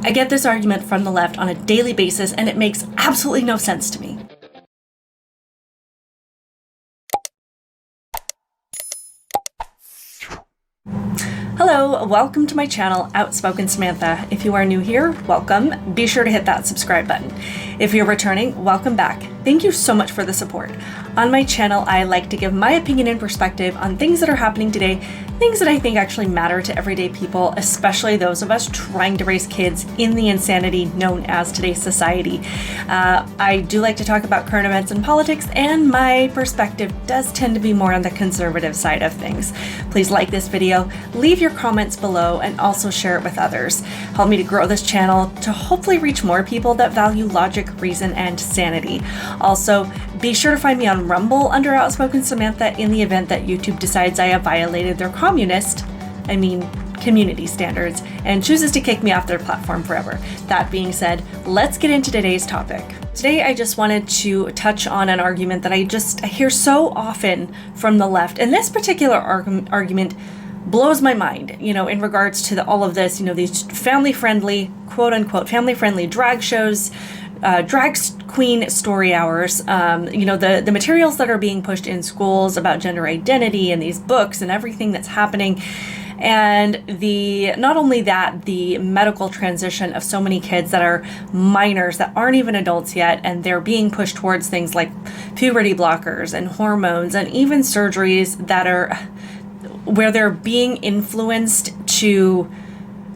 I get this argument from the left on a daily basis, and it makes absolutely no sense to me. Hello, welcome to my channel, Outspoken Samantha. If you are new here, welcome. Be sure to hit that subscribe button. If you're returning, welcome back. Thank you so much for the support. On my channel, I like to give my opinion and perspective on things that are happening today, things that I think actually matter to everyday people, especially those of us trying to raise kids in the insanity known as today's society. I do like to talk about current events and politics, and my perspective does tend to be more on the conservative side of things. Please like this video, leave your comments below, and also share it with others. Help me to grow this channel to hopefully reach more people that value logic, reason, and sanity. Also, be sure to find me on Rumble under Outspoken Samantha in the event that YouTube decides I have violated their community standards and chooses to kick me off their platform forever. That being said, let's get into today's topic. Today, I just wanted to touch on an argument that I hear so often from the left, and this particular argument blows my mind, in regards to all of this, these family-friendly, quote-unquote, family-friendly drag shows, drag queen story hours, the materials that are being pushed in schools about gender identity and these books and everything that's happening. And not only that, the medical transition of so many kids that are minors that aren't even adults yet, and they're being pushed towards things like puberty blockers and hormones and even surgeries that are where they're being influenced to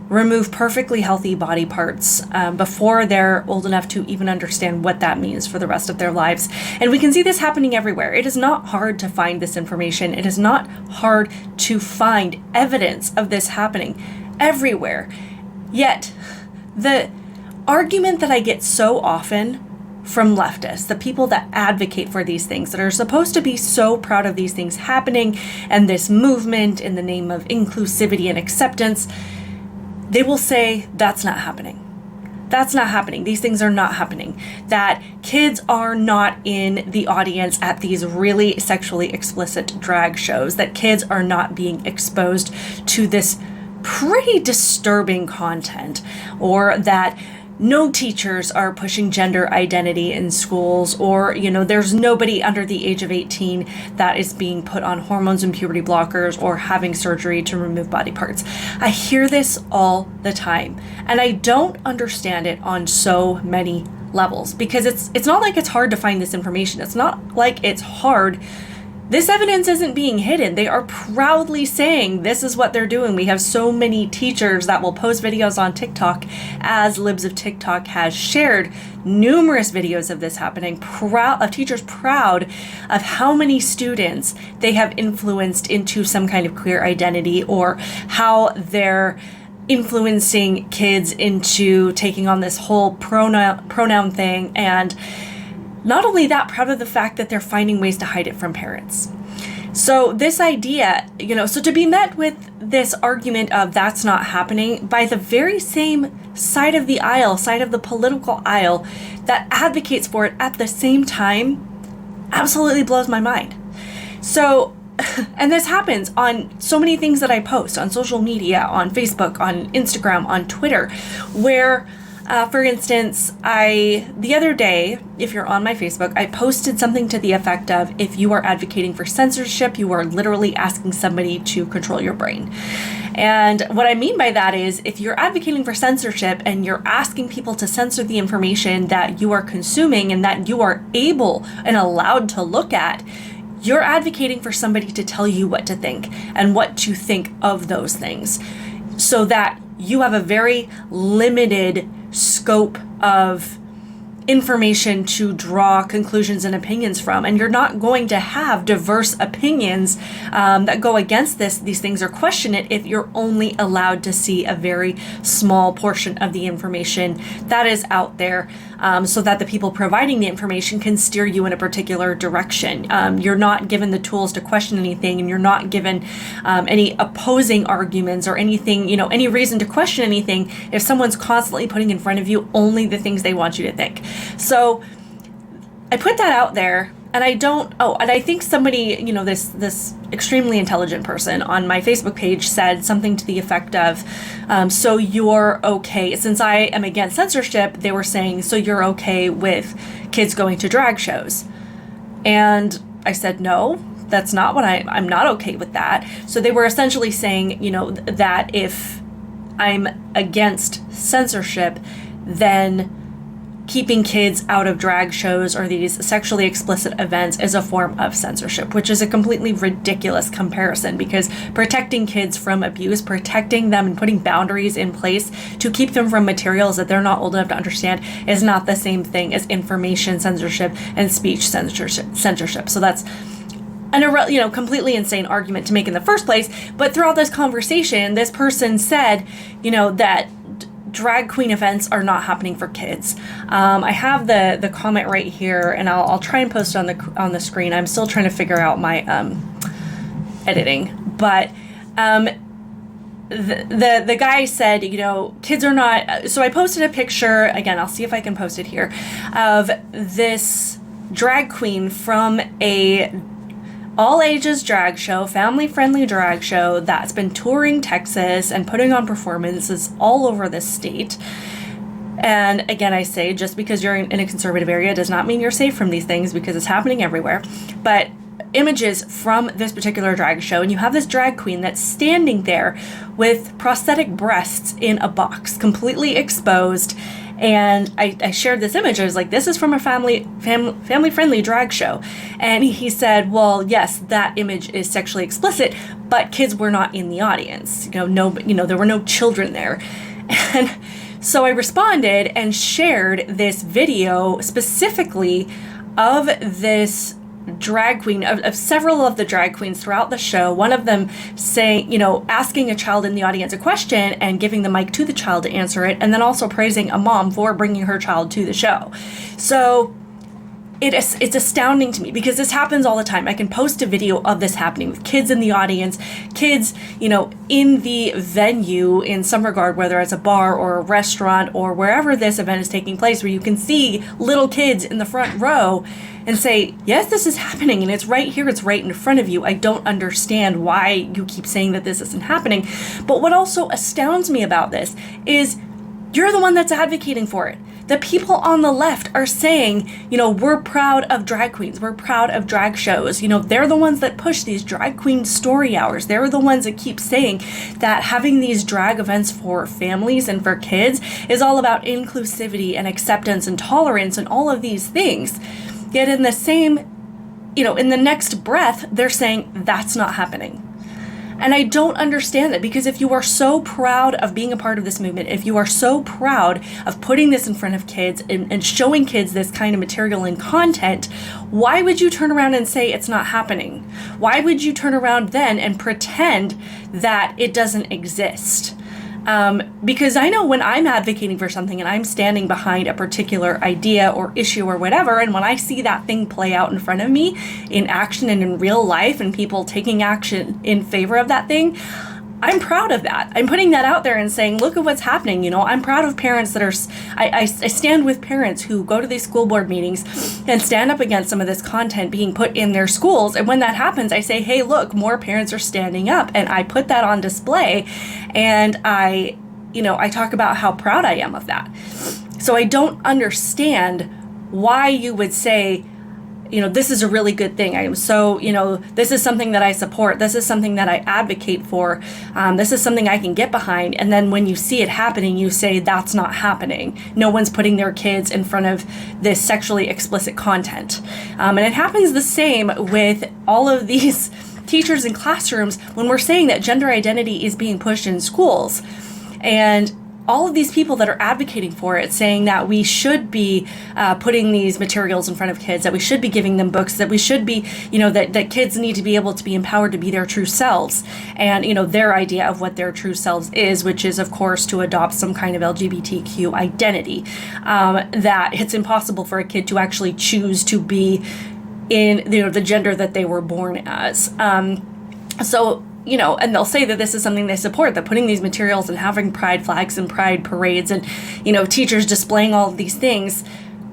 remove perfectly healthy body parts before they're old enough to even understand what that means for the rest of their lives. And we can see this happening everywhere. It is not hard to find this information. It is not hard to find evidence of this happening everywhere. Yet, the argument that I get so often from leftists, the people that advocate for these things, that are supposed to be so proud of these things happening and this movement in the name of inclusivity and acceptance, they will say that's not happening. That's not happening. These things are not happening. That kids are not in the audience at these really sexually explicit drag shows. That kids are not being exposed to this pretty disturbing content, or that no teachers are pushing gender identity in schools, or, there's nobody under the age of 18 that is being put on hormones and puberty blockers or having surgery to remove body parts. I hear this all the time, and I don't understand it on so many levels, because it's not like it's hard to find this information. It's not like it's hard. This evidence isn't being hidden. They are proudly saying this is what they're doing. We have so many teachers that will post videos on TikTok, as Libs of TikTok has shared numerous videos of this happening, of teachers proud of how many students they have influenced into some kind of queer identity, or how they're influencing kids into taking on this whole pronoun thing. And not only that, proud of the fact that they're finding ways to hide it from parents. So this idea, so to be met with this argument of that's not happening by the very same side of the political aisle that advocates for it at the same time, absolutely blows my mind. So, and this happens on so many things that I post on social media, on Facebook, on Instagram, on Twitter, where for instance, the other day, if you're on my Facebook, I posted something to the effect of, if you are advocating for censorship, you are literally asking somebody to control your brain. And what I mean by that is, if you're advocating for censorship and you're asking people to censor the information that you are consuming and that you are able and allowed to look at, you're advocating for somebody to tell you what to think and what to think of those things, so that you have a very limited scope of information to draw conclusions and opinions from, and you're not going to have diverse opinions that go against these things or question it if you're only allowed to see a very small portion of the information that is out there, so that the people providing the information can steer you in a particular direction. You're not given the tools to question anything, and you're not given any opposing arguments or anything, any reason to question anything if someone's constantly putting in front of you only the things they want you to think. So I put that out there and I think somebody, this extremely intelligent person on my Facebook page said something to the effect of, so you're okay, since I am against censorship, they were saying, so you're okay with kids going to drag shows. And I said, no, that's not what I'm not okay with that. So they were essentially saying, that if I'm against censorship, then keeping kids out of drag shows or these sexually explicit events is a form of censorship, which is a completely ridiculous comparison, because protecting kids from abuse, protecting them and putting boundaries in place to keep them from materials that they're not old enough to understand is not the same thing as information censorship and speech censorship. So that's an completely insane argument to make in the first place. But throughout this conversation, this person said, that drag queen events are not happening for kids. I have the comment right here, and I'll try and post it on the screen. I'm still trying to figure out my editing, but the guy said, kids are not. So I posted a picture again. I'll see if I can post it here, of this drag queen from a all ages drag show, family friendly drag show that's been touring Texas and putting on performances all over the state. And again, I say, just because you're in a conservative area does not mean you're safe from these things, because it's happening everywhere. But images from this particular drag show, and you have this drag queen that's standing there with prosthetic breasts in a box, completely exposed. And I shared this image. I was like, this is from a family-friendly drag show. And he said, well, yes, that image is sexually explicit, but kids were not in the audience. There were no children there. And so I responded and shared this video specifically of this drag queen, of several of the drag queens throughout the show. One of them saying, asking a child in the audience a question and giving the mic to the child to answer it, and then also praising a mom for bringing her child to the show. So it's astounding to me, because this happens all the time. I can post a video of this happening with kids in the audience, kids, in the venue in some regard, whether it's a bar or a restaurant or wherever this event is taking place, where you can see little kids in the front row and say, yes, this is happening, and it's right here, it's right in front of you. I don't understand why you keep saying that this isn't happening. But what also astounds me about this is you're the one that's advocating for it. The people on the left are saying, we're proud of drag queens. We're proud of drag shows. They're the ones that push these drag queen story hours. They're the ones that keep saying that having these drag events for families and for kids is all about inclusivity and acceptance and tolerance and all of these things. Yet in the same, in the next breath, they're saying that's not happening. And I don't understand that, because if you are so proud of being a part of this movement, if you are so proud of putting this in front of kids and showing kids this kind of material and content, why would you turn around and say it's not happening? Why would you turn around then and pretend that it doesn't exist? Because I know when I'm advocating for something and I'm standing behind a particular idea or issue or whatever, and when I see that thing play out in front of me in action and in real life, and people taking action in favor of that thing, I'm proud of that. I'm putting that out there and saying, look at what's happening. I'm proud of parents that are, I stand with parents who go to these school board meetings and stand up against some of this content being put in their schools. And when that happens, I say, hey, look, more parents are standing up. And I put that on display. And I talk about how proud I am of that. So I don't understand why you would say, this is a really good thing. I am so, this is something that I support. This is something that I advocate for. This is something I can get behind. And then when you see it happening, you say that's not happening. No one's putting their kids in front of this sexually explicit content. And it happens the same with all of these teachers in classrooms when we're saying that gender identity is being pushed in schools. And all of these people that are advocating for it, saying that we should be putting these materials in front of kids, that we should be giving them books, that we should be, that kids need to be able to be empowered to be their true selves. And, their idea of what their true selves is, which is, of course, to adopt some kind of LGBTQ identity, that it's impossible for a kid to actually choose to be in, the gender that they were born as. And they'll say that this is something they support, that putting these materials and having pride flags and pride parades and, teachers displaying all of these things,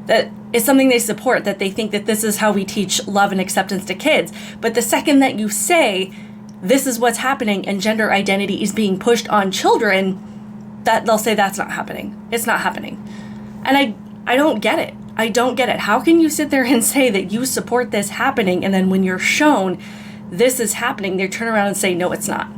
that is something they support, that they think that this is how we teach love and acceptance to kids. But the second that you say this is what's happening and gender identity is being pushed on children, that they'll say that's not happening. It's not happening. And I don't get it. I don't get it. How can you sit there and say that you support this happening, and then when you're shown this is happening, they turn around and say, no, it's not.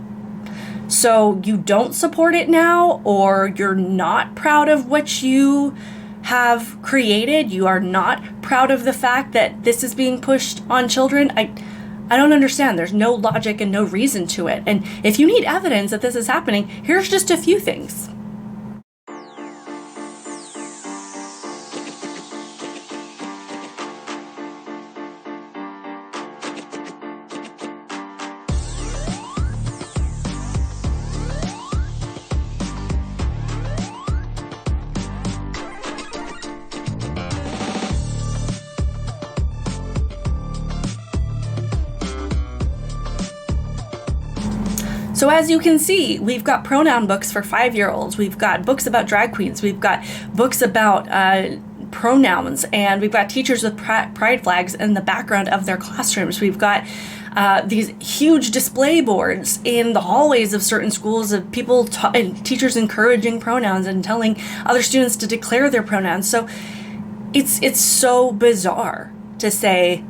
So you don't support it now, or you're not proud of what you have created. You are not proud of the fact that this is being pushed on children. I don't understand. There's no logic and no reason to it. And if you need evidence that this is happening, here's just a few things. So as you can see, we've got pronoun books for 5-year-olds. We've got books about drag queens. We've got books about pronouns, and we've got teachers with pride flags in the background of their classrooms. We've got these huge display boards in the hallways of certain schools of people, teachers encouraging pronouns and telling other students to declare their pronouns. So it's so bizarre to say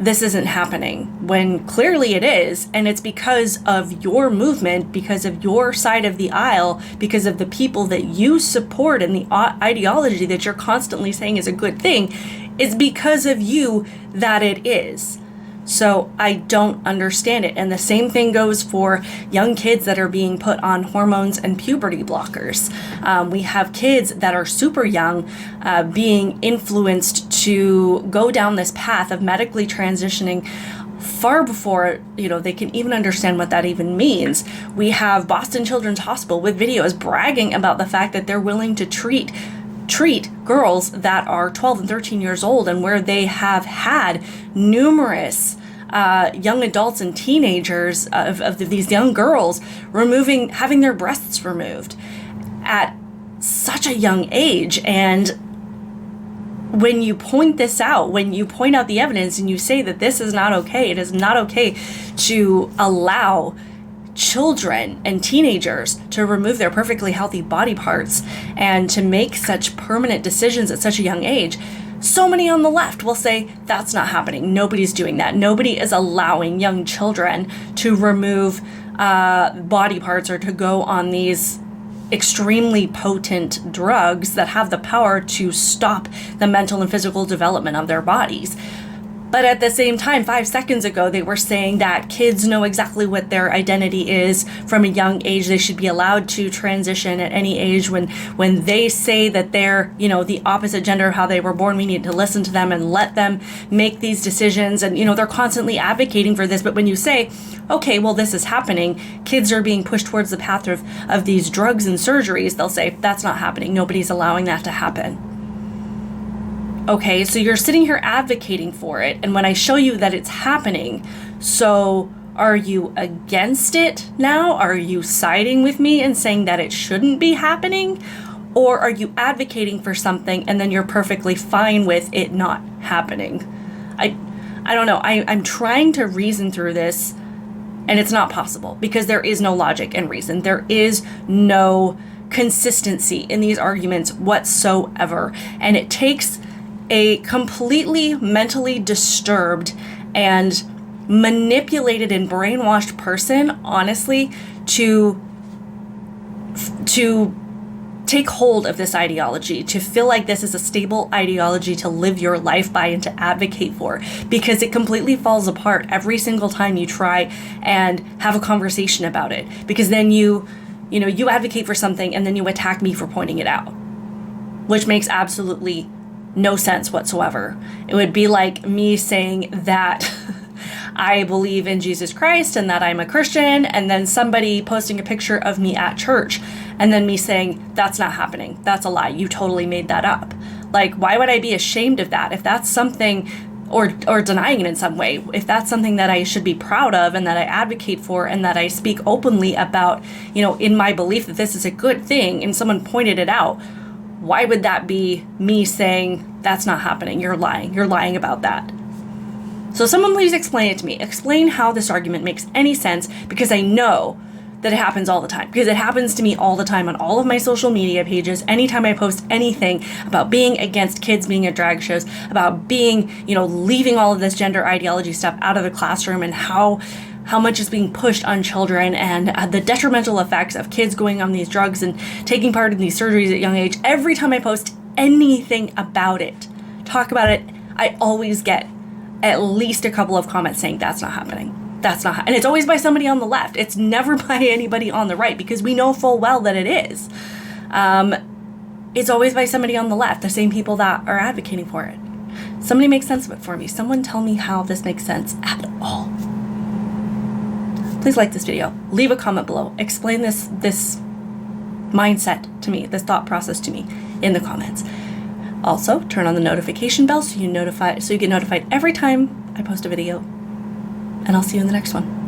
this isn't happening when clearly it is, and it's because of your movement, because of your side of the aisle, because of the people that you support and the ideology that you're constantly saying is a good thing. It's because of you that it is. So I don't understand it. And the same thing goes for young kids that are being put on hormones and puberty blockers. We have kids that are super young being influenced to go down this path of medically transitioning far before, they can even understand what that even means. We have Boston Children's Hospital with videos bragging about the fact that they're willing to treat girls that are 12 and 13 years old, and where they have had numerous young adults and teenagers of these young girls having their breasts removed at such a young age. And when you point this out, when you point out the evidence and you say that this is not okay, it is not okay to allow children and teenagers to remove their perfectly healthy body parts and to make such permanent decisions at such a young age, so many on the left will say that's not happening. Nobody's doing that. Nobody is allowing young children to remove body parts or to go on these extremely potent drugs that have the power to stop the mental and physical development of their bodies. But at the same time, 5 seconds ago, they were saying that kids know exactly what their identity is from a young age. They should be allowed to transition at any age. When they say that they're, the opposite gender of how they were born, we need to listen to them and let them make these decisions. And, they're constantly advocating for this. But when you say, okay, well, this is happening, kids are being pushed towards the path of these drugs and surgeries, they'll say, that's not happening. Nobody's allowing that to happen. Okay, so you're sitting here advocating for it, and when I show you that it's happening, so are you against it now? Are you siding with me and saying that it shouldn't be happening? Or are you advocating for something and then you're perfectly fine with it not happening? I don't know. I'm trying to reason through this, and it's not possible because there is no logic and reason. There is no consistency in these arguments whatsoever, and it takes a completely mentally disturbed and manipulated and brainwashed person, honestly, to take hold of this ideology, to feel like this is a stable ideology to live your life by and to advocate for, because it completely falls apart every single time you try and have a conversation about it. Because then you advocate for something and then you attack me for pointing it out, which makes absolutely no sense whatsoever. It would be like me saying that I believe in Jesus Christ and that I'm a Christian, and then somebody posting a picture of me at church and then me saying, that's not happening. That's a lie. You totally made that up. Like, why would I be ashamed of that? If that's something, or denying it in some way, if that's something that I should be proud of and that I advocate for and that I speak openly about, in my belief that this is a good thing, and someone pointed it out, why would that be me saying that's not happening? You're lying about that. So someone please explain it to me. Explain how this argument makes any sense, because I know that it happens all the time, because it happens to me all the time on all of my social media pages. Anytime I post anything about being against kids being at drag shows, about being, leaving all of this gender ideology stuff out of the classroom, and how much is being pushed on children, and the detrimental effects of kids going on these drugs and taking part in these surgeries at young age. Every time I post anything about it, talk about it, I always get at least a couple of comments saying that's not happening. And it's always by somebody on the left. It's never by anybody on the right, because we know full well that it is. It's always by somebody on the left, the same people that are advocating for it. Somebody make sense of it for me. Someone tell me how this makes sense at all. Please like this video. Leave a comment below. Explain this mindset to me, this thought process to me in the comments. Also, turn on the notification bell so you get notified every time I post a video. And I'll see you in the next one.